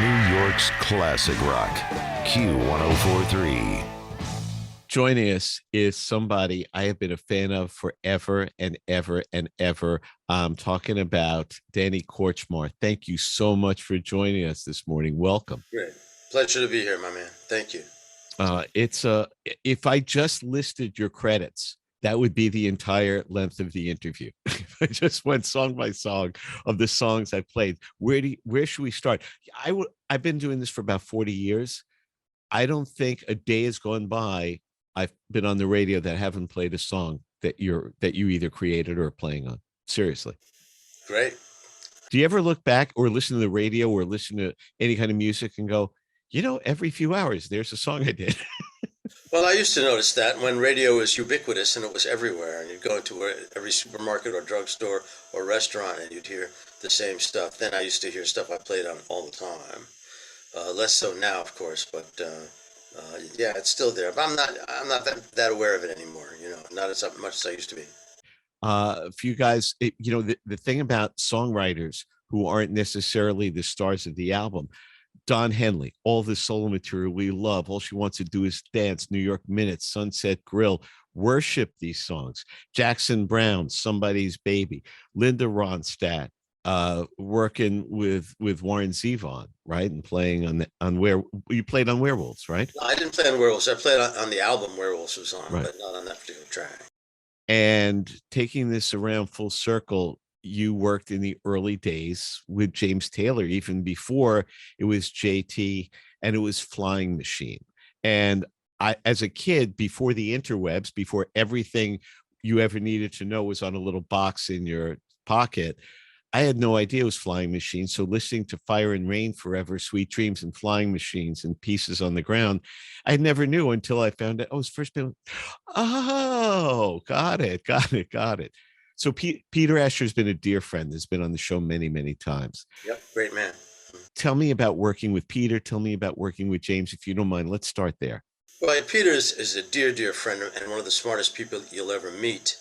New York's classic rock, Q1043. Joining us is somebody I have been a fan of forever and ever and ever. I'm talking about Danny Kortchmar. Thank you so much for joining us this morning. Welcome. Great. Pleasure to be here, my man. Thank you. If I just listed your credits, that would be the entire length of the interview. I just went song by song of the songs I played. Where should we start? I've been doing this for about 40 years. I don't think a day has gone by I've been on the radio that haven't played a song that you either created or are playing on. Seriously. Great. Do you ever look back or listen to the radio or listen to any kind of music and go, every few hours there's a song I did? Well, I used to notice that when radio was ubiquitous and it was everywhere, and you'd go into every supermarket or drugstore or restaurant and you'd hear the same stuff. Then I used to hear stuff I played on all the time. Less so now, of course, but yeah, it's still there. But I'm not that aware of it anymore. Not as much as I used to be. A few guys, the thing about songwriters who aren't necessarily the stars of the album, Don Henley, all the solo material we love. All she wants to do is dance. New York Minute, Sunset Grill, worship these songs. Jackson Brown, Somebody's Baby, Linda Ronstadt, working with Warren Zevon, right, and playing on where you played on Werewolves, right? No, I didn't play on Werewolves. I played on the album Werewolves was on, right, but not on that particular track. And taking this around full circle, you worked in the early days with James Taylor, even before it was JT and it was Flying Machine. And I, as a kid, before the interwebs, before everything you ever needed to know was on a little box in your pocket, I had no idea it was Flying Machine. So listening to Fire and Rain, Forever, Sweet Dreams, and Flying Machines and Pieces on the Ground, I never knew until I found out, his first band. Oh, got it. So Peter Asher's been a dear friend. Has been on the show many, many times. Yep, great man. Tell me about working with Peter. Tell me about working with James, if you don't mind. Let's start there. Well, Peter is a dear, dear friend and one of the smartest people you'll ever meet.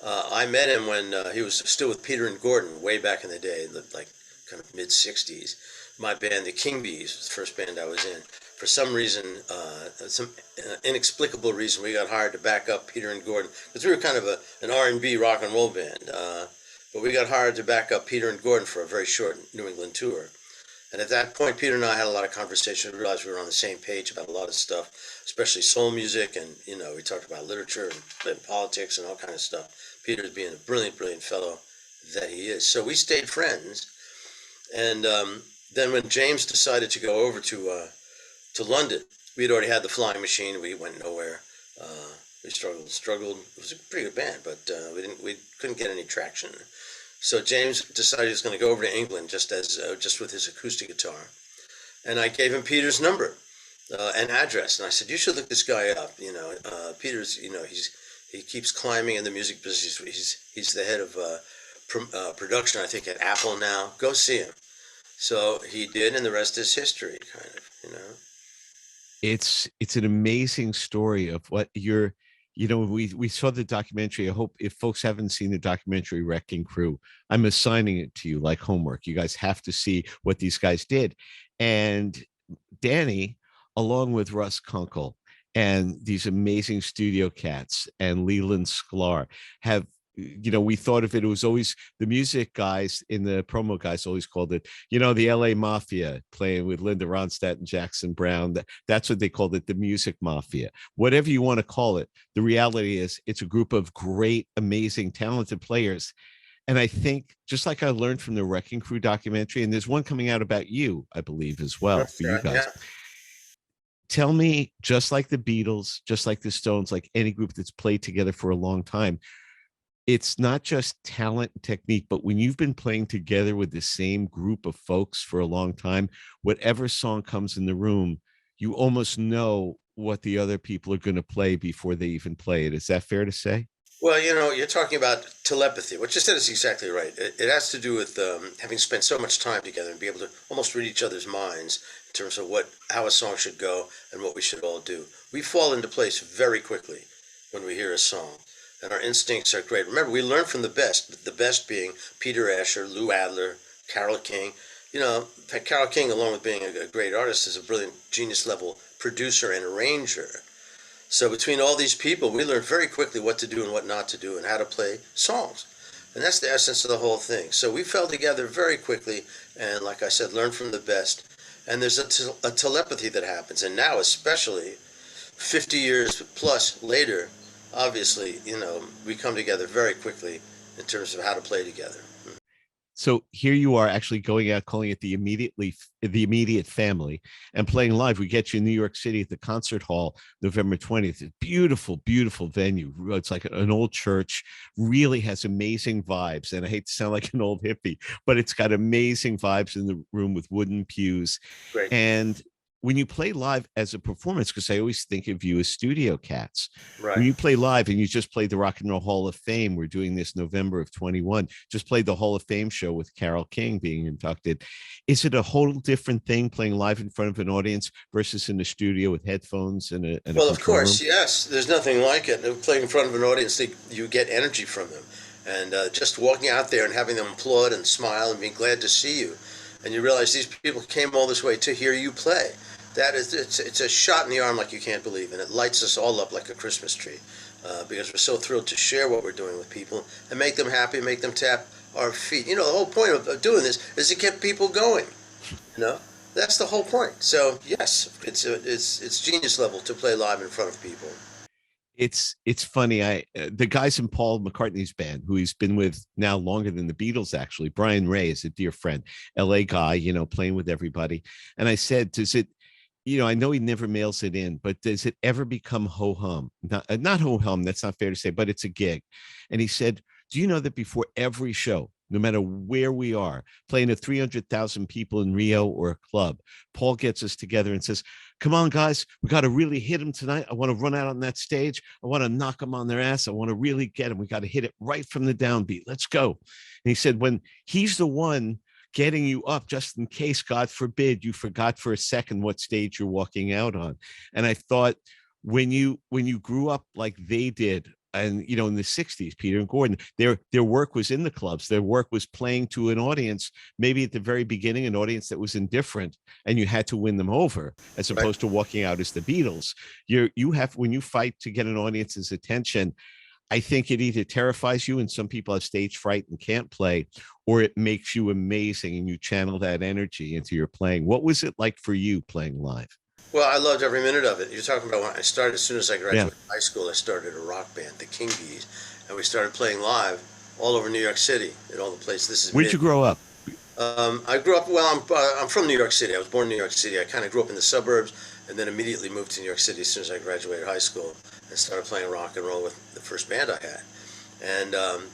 I met him when he was still with Peter and Gordon way back in the day, like kind of mid-'60s. My band, the King Bees, was the first band I was in. For some reason, some inexplicable reason, we got hired to back up Peter and Gordon, because we were kind of an R&B rock and roll band. But we got hired to back up Peter and Gordon for a very short New England tour. And at that point, Peter and I had a lot of conversation. We realized we were on the same page about a lot of stuff, especially soul music, and we talked about literature and politics and all kinds of stuff. Peter's being a brilliant, brilliant fellow that he is. So we stayed friends. And then when James decided to go over to London, we had already had the Flying Machine. We went nowhere. We struggled. It was a pretty good band, but we couldn't get any traction. So James decided he was going to go over to England just with his acoustic guitar. And I gave him Peter's number and address. And I said, you should look this guy up. Peter's, he keeps climbing in the music business. He's the head of production, I think, at Apple now. Go see him. So he did, and the rest is history, kind of. It's an amazing story of what you're. We saw the documentary. I hope if folks haven't seen the documentary Wrecking Crew, I'm assigning it to you like homework. You guys have to see what these guys did. And Danny, along with Russ Kunkel and these amazing studio cats and Leland Sklar have, we thought of it. It was always the music guys in the promo guys always called it, the LA Mafia, playing with Linda Ronstadt and Jackson Brown. That's what they called it, the music mafia, whatever you want to call it. The reality is it's a group of great, amazing, talented players. And I think just like I learned from the Wrecking Crew documentary, and there's one coming out about you, I believe, as well, for you guys. Yeah. Tell me, just like the Beatles, just like the Stones, like any group that's played together for a long time, it's not just talent and technique, but when you've been playing together with the same group of folks for a long time, whatever song comes in the room, you almost know what the other people are going to play before they even play it. Is that fair to say? Well, you're talking about telepathy. What you said is exactly right. It has to do with having spent so much time together and be able to almost read each other's minds in terms of how a song should go and what we should all do. We fall into place very quickly when we hear a song. And our instincts are great. Remember, we learn from the best being Peter Asher, Lou Adler, Carole King, you know, Carole King, along with being a great artist, is a brilliant genius level producer and arranger. So between all these people, we learned very quickly what to do and what not to do and how to play songs. And that's the essence of the whole thing. So we fell together very quickly and, like I said, learned from the best. And there's a telepathy that happens. And now, especially 50 years plus later, obviously, you know, we come together very quickly in terms of how to play together. So here you are actually going out, calling it the immediate family, and playing live. We get you in New York City at the Concert Hall, November 20th. It's beautiful, beautiful venue. It's like an old church, really has amazing vibes. And I hate to sound like an old hippie, but it's got amazing vibes in the room with wooden pews. Great. And when you play live as a performance, because I always think of you as studio cats, Right. when you play live and you just played the Rock and Roll Hall of Fame, we're doing this November of 21, just played the Hall of Fame show with Carole King being inducted. Is it a whole different thing playing live in front of an audience versus in the studio with headphones and a Well, of control course, room? yes. There's nothing like it. Playing in front of an audience, you get energy from them. And just walking out there and having them applaud and smile and be glad to see you. And you realize these people came all this way to hear you play. It's a shot in the arm like you can't believe. And it lights us all up like a Christmas tree. Because we're so thrilled to share what we're doing with people and make them happy, make them tap our feet. You know, the whole point of doing this is to get people going. You know? That's the whole point. So yes, it's genius level to play live in front of people. It's funny. The guys in Paul McCartney's band, who he's been with now longer than the Beatles, actually, Brian Ray is a dear friend, LA guy, you know, playing with everybody. And I said, does it, you know, I know he never mails it in, but does it ever become ho hum? Not ho hum, that's not fair to say, but it's a gig. And he said, do you know that before every show, no matter where we are, playing to 300,000 people in Rio or a club, Paul gets us together and says, come on, guys, we got to really hit them tonight. I want to run out on that stage. I want to knock them on their ass. I want to really get them. We got to hit it right from the downbeat. Let's go. And he said, when he's the one getting you up, just in case, God forbid, you forgot for a second what stage you're walking out on. And I thought, when you grew up like they did, and you know, in the 60s, Peter and Gordon, their work was in the clubs. Their work was playing to an audience, maybe at the very beginning, an audience that was indifferent, and you had to win them over, as opposed to walking out as the Beatles. You have, when you fight to get an audience's attention, I think it either terrifies you, and some people have stage fright and can't play, or it makes you amazing and you channel that energy into your playing. What was it like for you playing live? Well, I loved every minute of it. You're talking about when I started, as soon as I graduated Yeah. high school, I started a rock band, the King Bees, and we started playing live all over New York City at all the places. This is Where'd you grow up? I grew up, well, I'm from New York City. I was born in New York City. I kind of grew up in the suburbs and then immediately moved to New York City as soon as I graduated high school and started playing rock and roll with the first band I had. And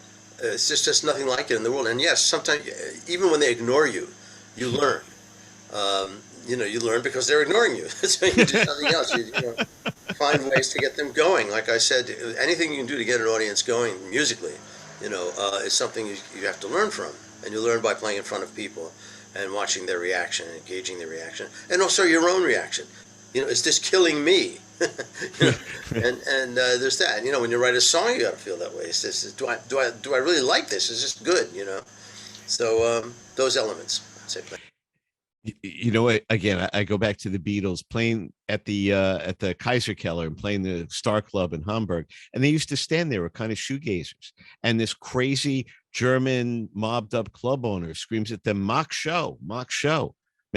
it's just nothing like it in the world. And yes, sometimes, even when they ignore you, you learn. You know, you learn because they're ignoring you. So you do something else. You know, find ways to get them going. Like I said, anything you can do to get an audience going musically, you know, is something you have to learn from. And you learn by playing in front of people and watching their reaction and engaging their reaction. And also your own reaction. You know, is this killing me? You know, and there's that. You know, when you write a song, you got to feel that way. It's this, do I really like this? Is this good? You know, so those elements, I'd say. You know, again, I go back to the Beatles playing at the Kaiser Keller and playing the Star Club in Hamburg, and they used to stand there with kind of shoegazers, and this crazy German mobbed up club owner screams at them, "Mach show,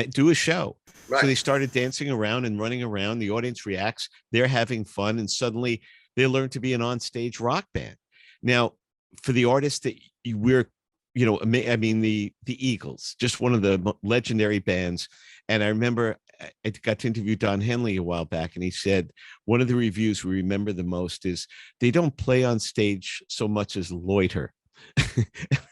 do a show." Right. So they started dancing around and running around. The audience reacts. They're having fun, and suddenly they learn to be an onstage rock band. Now, for the artists that we're, you know, I mean, the Eagles, just one of the legendary bands. And I remember I got to interview Don Henley a while back, and he said one of the reviews we remember the most is they don't play on stage so much as loiter. I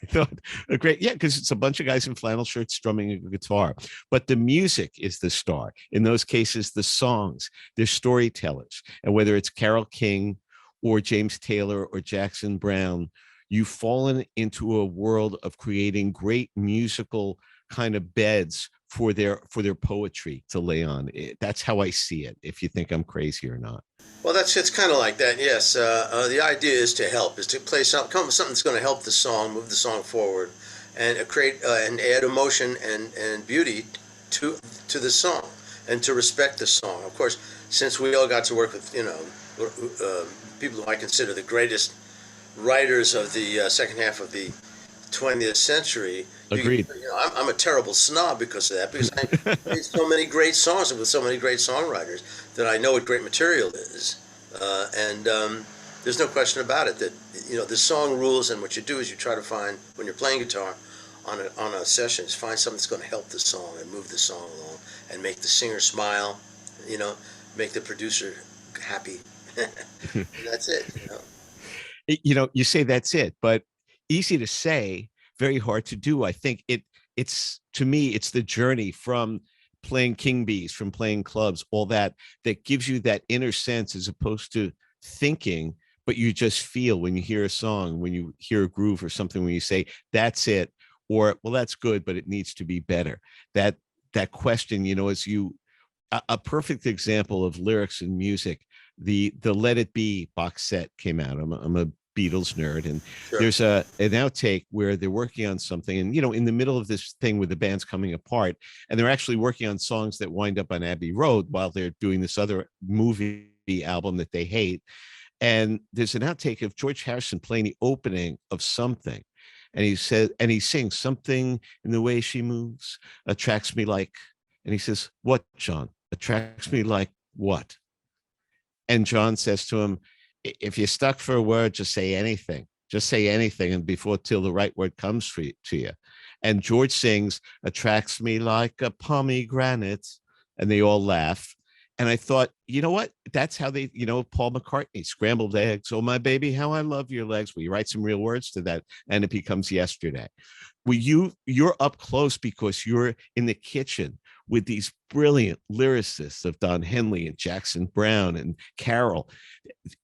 thought, great, yeah, because it's a bunch of guys in flannel shirts strumming a guitar, but the music is the star. In those cases, the songs, they're storytellers, and whether it's Carole King or James Taylor or Jackson Browne, you've fallen into a world of creating great musical kind of beds for their poetry to lay on. That's how I see it, if you think I'm crazy or not. Well, it's kind of like that. Yes, the idea is to help, is to play something that's going to help the song, move the song forward, and create and add emotion and beauty to the song, and to respect the song. Of course, since we all got to work with people who I consider the greatest writers of the second half of the 20th century. Agreed. I'm a terrible snob because of that, because I made so many great songs with so many great songwriters that I know what great material is. And there's no question about it that, the song rules, and what you do is you try to find, when you're playing guitar on a session, is find something that's going to help the song and move the song along and make the singer smile, make the producer happy. And that's it. You say that's it, but easy to say, very hard to do. I think it's to me, it's the journey from playing king bees, from playing clubs, all that gives you that inner sense, as opposed to thinking, but you just feel when you hear a song, when you hear a groove or something, when you say, that's it, or, well, that's good, but it needs to be better. That question, as a perfect example of lyrics and music, the Let It Be box set came out. I'm a Beatles nerd, and Sure. there's an outtake where they're working on something, and in the middle of this thing with the band's coming apart, and they're actually working on songs that wind up on Abbey Road while they're doing this other movie album that they hate. And there's an outtake of George Harrison playing the opening of something, and he sings, something in the way she moves attracts me like, and he says, what, John? Attracts me like what? And John says to him, if you're stuck for a word, just say anything. Just say anything, and till the right word comes to you. And George sings, attracts me like a pomegranate, and they all laugh. And I thought, you know what? That's how they, Paul McCartney, scrambled eggs. Oh, my baby, how I love your legs. Will you write some real words to that? And it becomes yesterday. Well, you're up close because you're in the kitchen with these brilliant lyricists of Don Henley and Jackson Browne and Carol.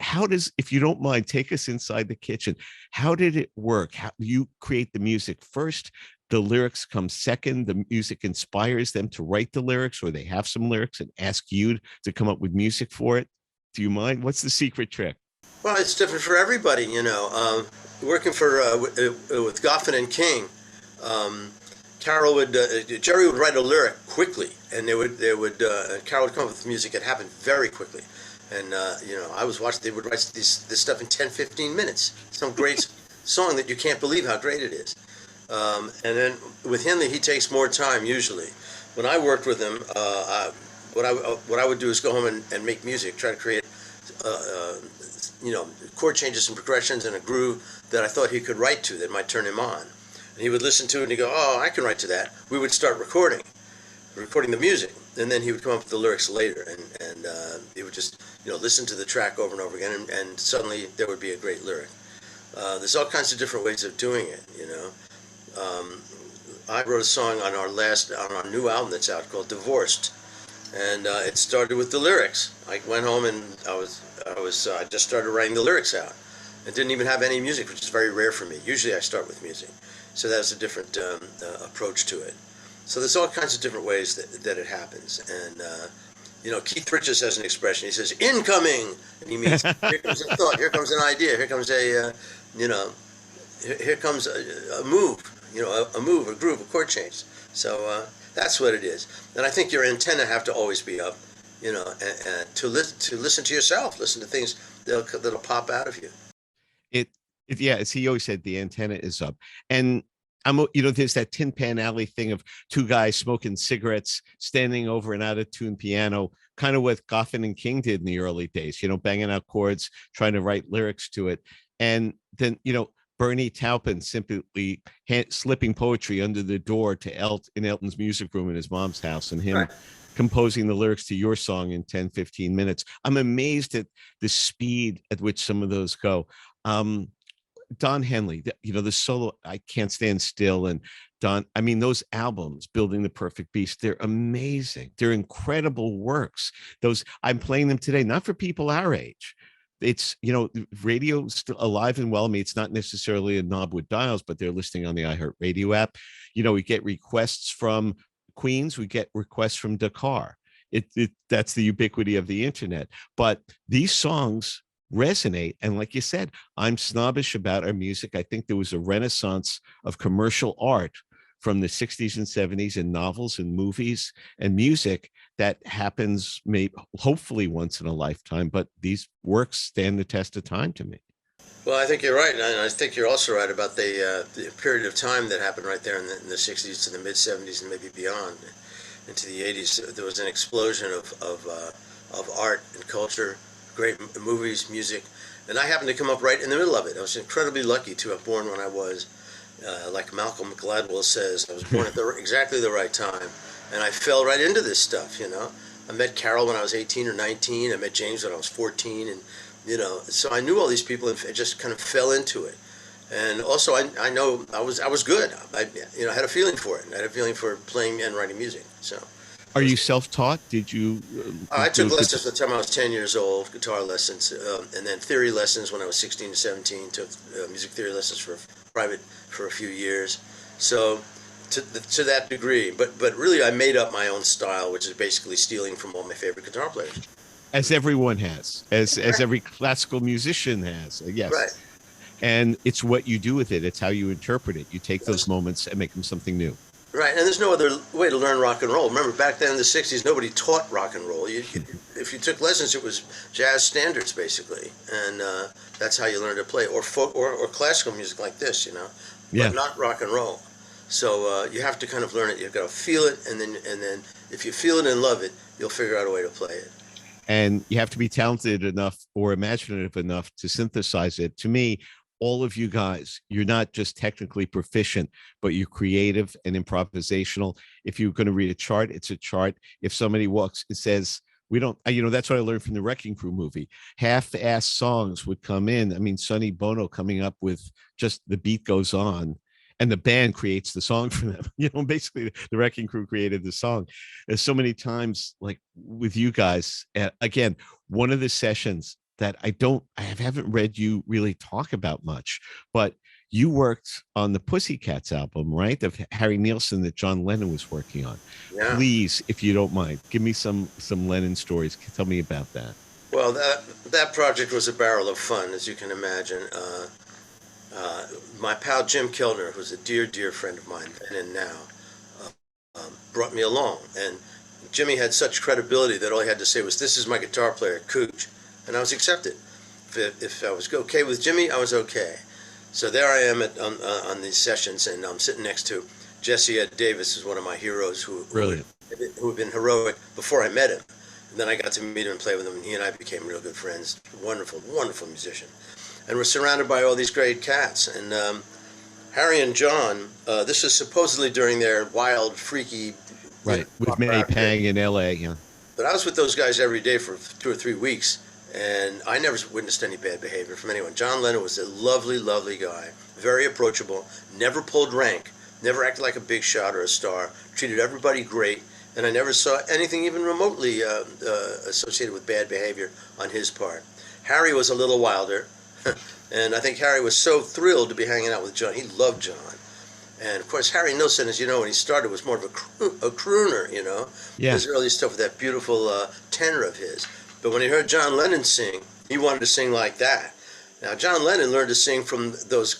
How does, if you don't mind, take us inside the kitchen. How did it work? How do you create the music first? The lyrics come second. The music inspires them to write the lyrics, or they have some lyrics and ask you to come up with music for it. Do you mind? What's the secret trick? Well, it's different for everybody, working with Goffin and King, Jerry would write a lyric quickly, and Carol would come up with music that happened very quickly. And, I was watching, they would write this stuff in 10, 15 minutes. Some great song that you can't believe how great it is. And then with Henley, he takes more time usually. When I worked with him, what I would do is go home and make music, try to create, chord changes and progressions and a groove that I thought he could write to that might turn him on. And he would listen to it and he'd go, oh, I can write to that. We would start recording the music, and then he would come up with the lyrics later, and he would just listen to the track over and over again, and suddenly there would be a great lyric. There's all kinds of different ways of doing it. I wrote a song on our new album that's out called Divorced, and it started with the lyrics. I went home and I just started writing the lyrics out. I didn't even have any music, which is very rare for me. Usually I start with music. So that's a different approach to it. So there's all kinds of different ways that it happens. And, Keith Richards has an expression. He says, incoming! And he means, here comes a thought, here comes an idea, here comes here comes a move, a move, a groove, a chord change. So that's what it is. And I think your antenna have to always be up, and to listen to yourself, listen to things that'll pop out of you. Yeah, as he always said, the antenna is up. And there's that Tin Pan Alley thing of two guys smoking cigarettes, standing over an out-of-tune piano, kind of what Goffin and King did in the early days, banging out chords, trying to write lyrics to it. And then, Bernie Taupin simply slipping poetry under the door to in Elton's music room in his mom's house, and him composing the lyrics to your song in 10, 15 minutes. I'm amazed at the speed at which some of those go. Don Henley, the solo, I Can't Stand Still, and those albums, Building the Perfect Beast, they're amazing. They're incredible works. I'm playing them today, not for people our age. It's, radio's still alive and well. I mean, it's not necessarily a knob with dials, but they're listening on the iHeartRadio app. We get requests from Queens, we get requests from Dakar. That's the ubiquity of the internet. But these songs, resonate. And like you said, I'm snobbish about our music. I think there was a renaissance of commercial art from the 60s and 70s in novels and movies and music that happens maybe hopefully once in a lifetime, but these works stand the test of time to me. Well, I think you're right, and I think you're also right about the period of time that happened right there in the 60s to the mid 70s and maybe beyond into the 80s. There was an explosion of art and culture, great movies, music, and I happened to come up right in the middle of it. I was incredibly lucky to have born when I was. Like Malcolm Gladwell says, I was born at exactly the right time, and I fell right into this stuff. I met Carol when I was 18 or 19. I met James when I was 14, and so I knew all these people and just kind of fell into it. And also, I know I was good. I had a feeling for it. I had a feeling for playing and writing music. So. Are you self-taught? Did you? I took lessons from the time I was 10 years old, guitar lessons, and then theory lessons when I was 16 to 17. Took music theory lessons for private for a few years. So to that degree, but really I made up my own style, which is basically stealing from all my favorite guitar players. As everyone has, as every classical musician has, yes. Right. And it's what you do with it. It's how you interpret it. You take those moments and make them something new. Right, and there's no other way to learn rock and roll. Remember, back then in the 60s, nobody taught rock and roll. If you took lessons, it was jazz standards, basically. And that's how you learned to play, or folk, or classical music like this, but not rock and roll. So you have to kind of learn it. You've got to feel it, and then if you feel it and love it, you'll figure out a way to play it. And you have to be talented enough or imaginative enough to synthesize it. To me, all of you guys, you're not just technically proficient, but you're creative and improvisational. If you're going to read a chart, it's a chart. If somebody walks, it says, we don't, that's what I learned from the Wrecking Crew movie. Half-ass songs would come in. I mean, Sonny Bono coming up with just the beat goes on and the band creates the song for them. Basically the Wrecking Crew created the song. There's so many times like with you guys, again, one of the sessions that I haven't read you really talk about much, but you worked on the Pussycats album, right? Of Harry Nilsson that John Lennon was working on. Yeah. Please, if you don't mind, give me some Lennon stories. Tell me about that. Well, that project was a barrel of fun, as you can imagine. My pal Jim Keltner, who's a dear, dear friend of mine then and now, brought me along. And Jimmy had such credibility that all he had to say was, "This is my guitar player, Cooch." And I was accepted. If I was okay with Jimmy, I was okay. So there I am on these sessions, and I'm sitting next to Jesse Ed Davis, who's one of my heroes who had been heroic before I met him. And then I got to meet him and play with him, and he and I became real good friends. Wonderful, wonderful musician. And we're surrounded by all these great cats. And Harry and John, this is supposedly during their wild, freaky... Right, with May Pang in L.A., yeah. But I was with those guys every day for 2 or 3 weeks. And I never witnessed any bad behavior from anyone. John Lennon was a lovely, lovely guy, very approachable, never pulled rank, never acted like a big shot or a star, treated everybody great, and I never saw anything even remotely associated with bad behavior on his part. Harry was a little wilder, and I think Harry was so thrilled to be hanging out with John. He loved John. And, of course, Harry Nilsson, as you know, when he started, was more of a crooner, Yeah. His early stuff with that beautiful tenor of his. But when he heard John Lennon sing, he wanted to sing like that. Now, John Lennon learned to sing from those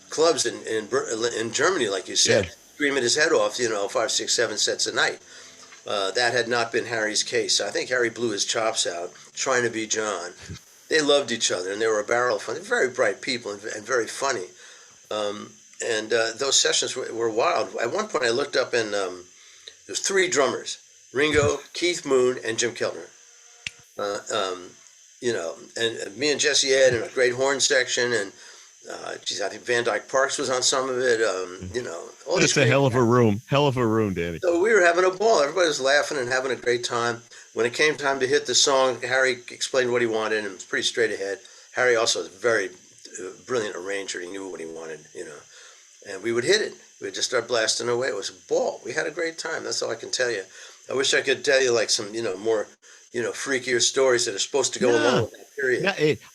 clubs in Germany, like you said, screaming his head off, 5, 6, 7 sets a night. That had not been Harry's case. I think Harry blew his chops out trying to be John. They loved each other, and they were a barrel of fun. They're very bright people and very funny. And those sessions were wild. At one point, I looked up, and there was 3 drummers, Ringo, Keith Moon, and Jim Keltner. And me and Jesse Ed and a great horn section, and I think Van Dyke Parks was on some of it. All It's a hell of a room, Danny. So we were having a ball. Everybody was laughing and having a great time. When it came time to hit the song, Harry explained what he wanted, and it was pretty straight ahead. Harry also was a very brilliant arranger. He knew what he wanted, and we would hit it. We'd just start blasting away. It was a ball. We had a great time. That's all I can tell you. I wish I could tell you like some, more freakier stories that are supposed to go along with that period. Yeah,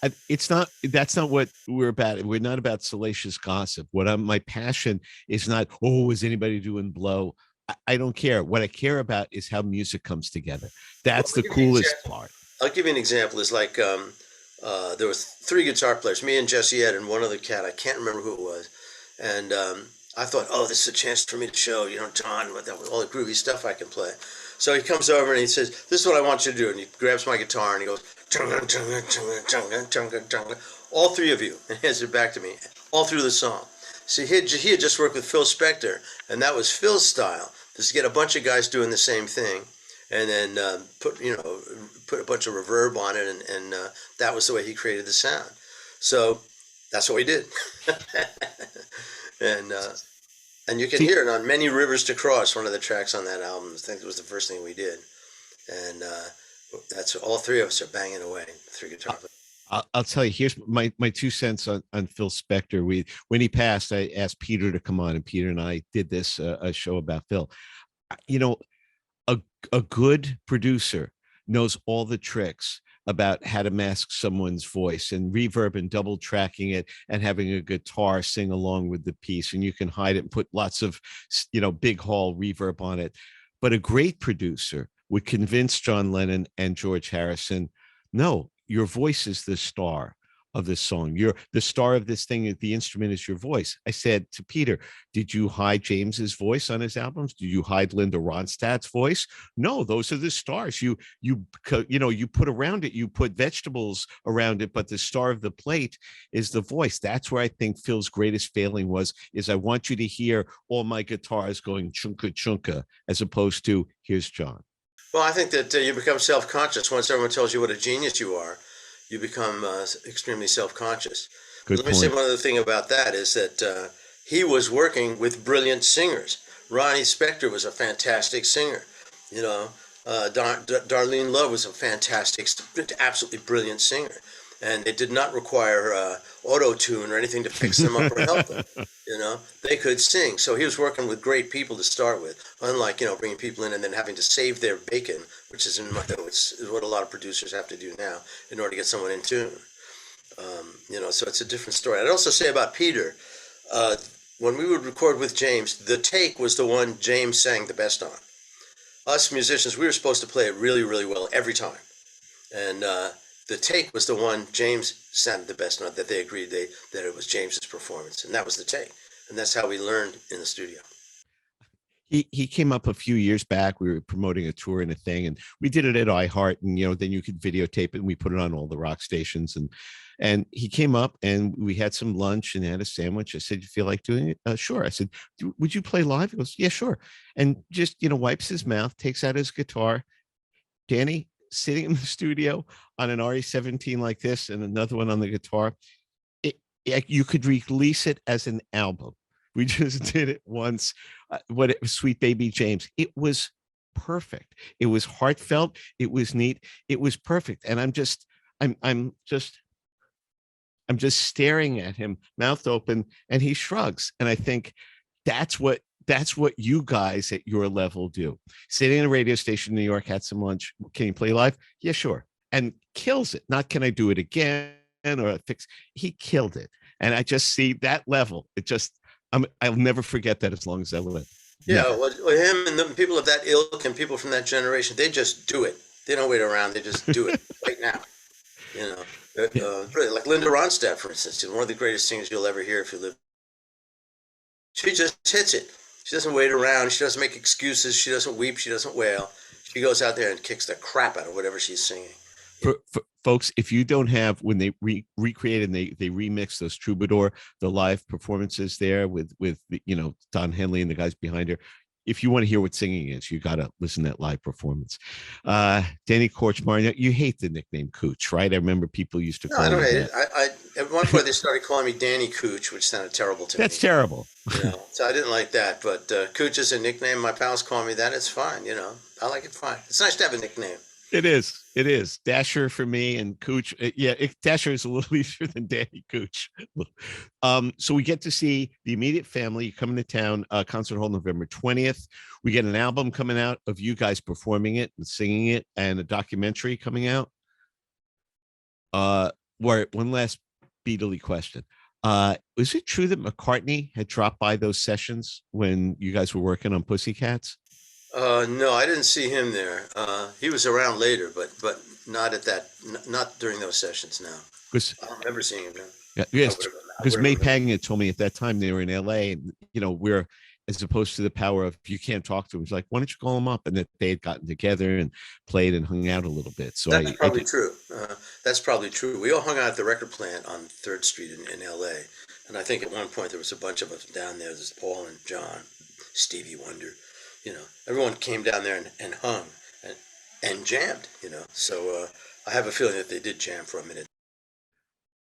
that's not what we're about. We're not about salacious gossip. My passion is not, is anybody doing blow? I don't care. What I care about is how music comes together. That's the coolest part. I'll give you an example. It's like there were three guitar players, me and Jesse Ed and one other cat. I can't remember who it was. And I thought, oh, this is a chance for me to show, John, with all the groovy stuff I can play. So he comes over and he says, this is what I want you to do. And he grabs my guitar and he goes, chunga, chunga, chunga, chunga, chunga, chunga. All three of you, and hands it back to me, all through the song. See, he had just worked with Phil Spector, and that was Phil's style, just to get a bunch of guys doing the same thing, and then put a bunch of reverb on it, and that was the way he created the sound. So that's what we did. And you can hear it on Many Rivers to Cross, one of the tracks on that album. I think it was the first thing we did. And that's all three of us are banging away, three guitar players. I'll tell you, here's my 2 cents on Phil Spector. When he passed, I asked Peter to come on, and Peter and I did this a show about Phil. A good producer knows all the tricks about how to mask someone's voice and reverb and double tracking it and having a guitar sing along with the piece, and you can hide it and put lots of big hall reverb on it. But a great producer would convince John Lennon and George Harrison, no, your voice is the star of this song. You're the star of this thing. The instrument is your voice. I said to Peter, did you hide James's voice on his albums? Did you hide Linda Ronstadt's voice? No, those are the stars. You put around it, you put vegetables around it, but the star of the plate is the voice. That's where I think Phil's greatest failing is I want you to hear all my guitars going chunka chunka, as opposed to here's John. Well, I think that you become self-conscious once everyone tells you what a genius you are. You become extremely self-conscious. Let me say one other thing about that is that he was working with brilliant singers. Ronnie Spector was a fantastic singer. Darlene Love was a fantastic, absolutely brilliant singer. And they did not require auto-tune or anything to fix them up or help them. They could sing. So he was working with great people to start with, unlike, bringing people in and then having to save their bacon, which is what a lot of producers have to do now in order to get someone in tune. So it's a different story. I'd also say about Peter, when we would record with James, the take was the one James sang the best on. Us musicians, we were supposed to play it really, really well every time. And the take was the one James sounded the best on, that they agreed that it was James's performance, and that was the take. And that's how we learned in the studio. He came up a few years back. We were promoting a tour and a thing, and we did it at iHeart, and then you could videotape it, and we put it on all the rock stations. And he came up, and we had some lunch and had a sandwich. I said, "You feel like doing it?" Sure. I said, "Would you play live?" He goes, "Yeah, sure." And just wipes his mouth, takes out his guitar. Danny, sitting in the studio on an RE17 like this and another one on the guitar, you could release it as an album. We just did it once. Sweet Baby James. It was perfect. It was heartfelt. It was neat. It was perfect. And I'm just staring at him, mouth open, and he shrugs. And I think that's what you guys at your level do. Sitting in a radio station in New York, had some lunch. Can you play live? Yeah, sure. And kills it. Not can I do it again or fix. He killed it. And I just see that level. I'll never forget that as long as I live. Yeah, well, him and the people of that ilk and people from that generation, they just do it. They don't wait around. They just do it right now. Like Linda Ronstadt, for instance, one of the greatest singers you'll ever hear if you live. She just hits it. She doesn't wait around. She doesn't make excuses. She doesn't weep. She doesn't wail. She goes out there and kicks the crap out of whatever she's singing. For folks, if you don't have, when they recreate and they remix those Troubadour, the live performances there with Don Henley and the guys behind her, if you want to hear what singing is, you got to listen to that live performance. Danny Kortchmar, you hate the nickname Cooch, right? I remember people used to call I don't hate it. At one point they started calling me Danny Cooch, which sounded terrible to me. That's terrible. So I didn't like that. But Cooch is a nickname. My pals call me that. It's fine. I like it fine. It's nice to have a nickname. It is. Dasher for me and Cooch. Dasher is a little easier than Danny Cooch. So we get to see the immediate family coming to town, concert hall November 20th. We get an album coming out of you guys performing it and singing it, and a documentary coming out. One last Beatley question. Is it true that McCartney had dropped by those sessions when you guys were working on Pussycats? No, I didn't see him there. He was around later, but not at that, not during those sessions. No, Because I don't remember seeing him. No. yes, I because would've May remembered. Pagnia told me at that time they were in LA, and we're, as opposed to the power of you can't talk to him. It's like, why don't you call him up? And that they had gotten together and played and hung out a little bit. So That's I probably did. true. That's probably true. We all hung out at the record plant on Third Street in L.A. And I think at one point there was a bunch of us down there. There's Paul and John, Stevie Wonder. Everyone came down there and hung and jammed. So I have a feeling that they did jam for a minute.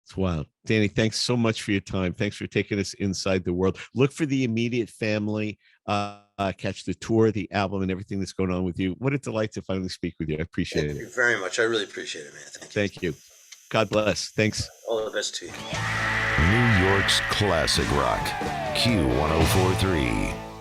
It's wild. Danny, thanks so much for your time. Thanks for taking us inside the world. Look for the immediate family. Catch the tour, the album, and everything that's going on with you. What a delight to finally speak with you. I appreciate Thank it. you very much. I really appreciate it, man. Thank you. Thank you. God bless. Thanks. All the best to you. New York's classic rock. Q1043.